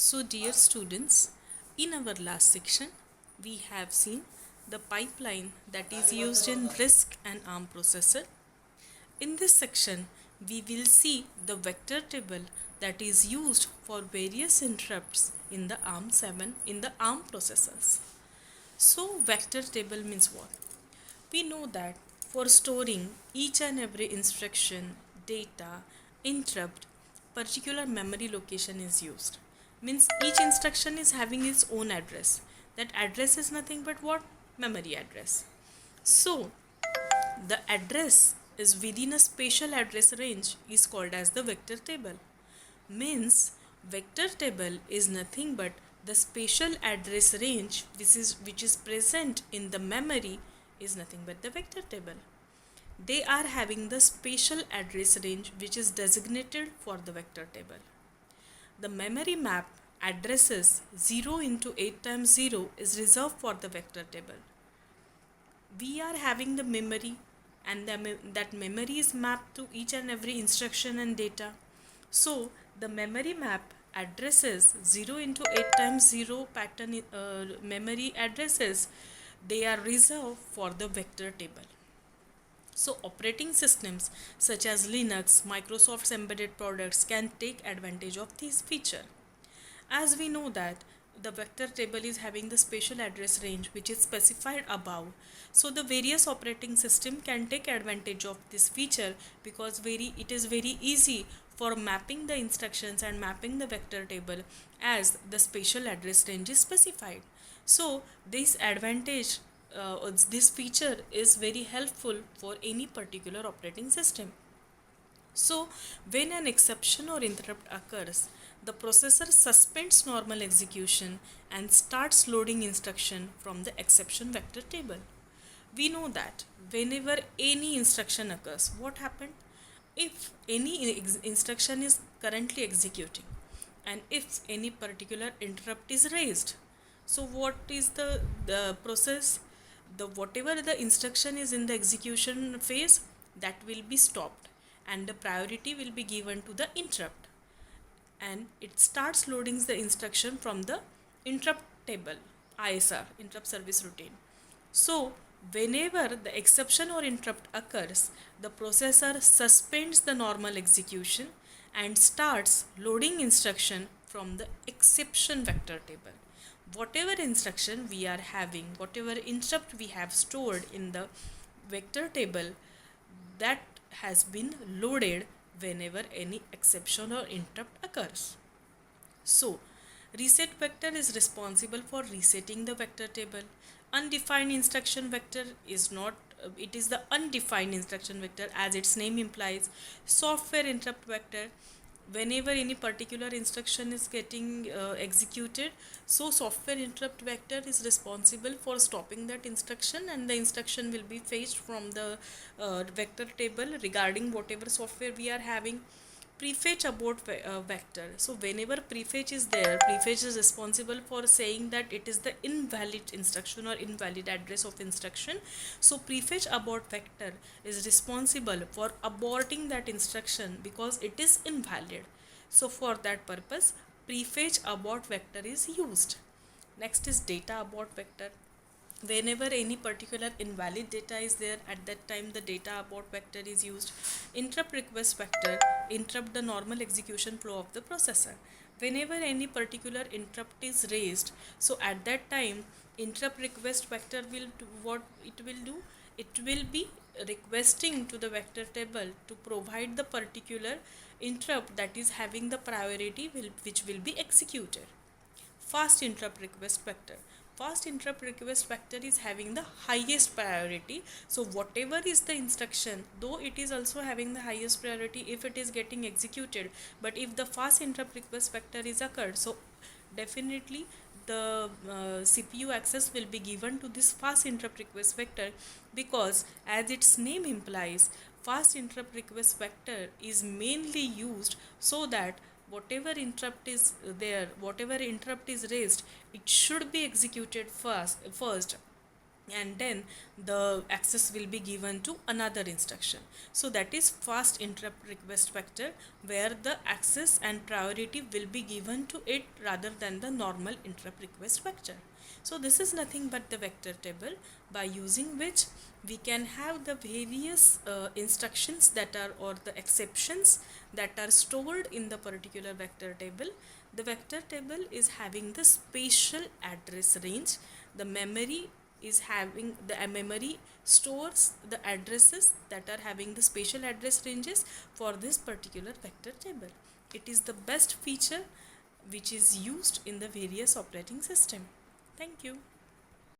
So, dear students, in our last section, we have seen the pipeline that is used in RISC and ARM processor. In this section, we will see the vector table that is used for various interrupts in the ARM processors. So, vector table means what? We know that for storing each and every instruction, data, interrupt, particular memory location is used. Means each instruction is having its own address. That address is nothing but what? Memory address. So, the address is within a spatial address range is called as the vector table. Means vector table is nothing but the spatial address range which is present in the memory is nothing but the vector table. They are having the spatial address range which is designated for the vector table. The memory map addresses 0 into 8 times 0 is reserved for the vector table. We are having the memory and that memory is mapped to each and every instruction and data. So the memory map addresses 0 into 8 times 0 pattern memory addresses, they are reserved for the vector table. So operating systems such as Linux, Microsoft's embedded products can take advantage of this feature. As we know that the vector table is having the spatial address range which is specified above, so the various operating system can take advantage of this feature because it is very easy for mapping the instructions and mapping the vector table as the spatial address range is specified. So this feature is very helpful for any particular operating system. So, when an exception or interrupt occurs, the processor suspends normal execution and starts loading instruction from the exception vector table. We know that whenever any instruction occurs, what happened? If any instruction is currently executing and if any particular interrupt is raised, so what is the process? The whatever the instruction is in the execution phase, that will be stopped and the priority will be given to the interrupt, and it starts loading the instruction from the interrupt table, ISR, interrupt service routine. So whenever the exception or interrupt occurs, the processor suspends the normal execution and starts loading instruction from the exception vector table. Whatever instruction we are having, whatever interrupt we have stored in the vector table, that has been loaded whenever any exception or interrupt occurs. So, reset vector is responsible for resetting the vector table. Undefined instruction vector is not, it is the undefined instruction vector as its name implies. Software interrupt vector, whenever any particular instruction is getting executed, so software interrupt vector is responsible for stopping that instruction and the instruction will be fetched from the vector table regarding whatever software we are having. Prefetch abort vector, so whenever prefetch is there, prefetch is responsible for saying that it is the invalid instruction or invalid address of instruction. So prefetch abort vector is responsible for aborting that instruction because it is invalid. So for that purpose, prefetch abort vector is used. Next is data abort vector. Whenever any particular invalid data is there, at that time the data abort vector is used. Interrupt request vector interrupt the normal execution flow of the processor. Whenever any particular interrupt is raised, so at that time interrupt request vector will do what it will do. It will be requesting to the vector table to provide the particular interrupt that is having the priority which will be executed. Fast interrupt request vector, fast interrupt request vector is having the highest priority. So whatever is the instruction, though it is also having the highest priority if it is getting executed, but if the fast interrupt request vector is occurred, so definitely the CPU access will be given to this fast interrupt request vector, because as its name implies, fast interrupt request vector is mainly used so that whatever interrupt is there, whatever interrupt is raised, it should be executed first and then the access will be given to another instruction. So that is fast interrupt request vector, where the access and priority will be given to it rather than the normal interrupt request vector. So this is nothing but the vector table, by using which we can have the various instructions that are, or the exceptions that are stored in the particular vector table. The vector table is having the spatial address range. The memory is having the memory stores the addresses that are having the spatial address ranges for this particular vector table. It is the best feature which is used in the various operating system. Thank you.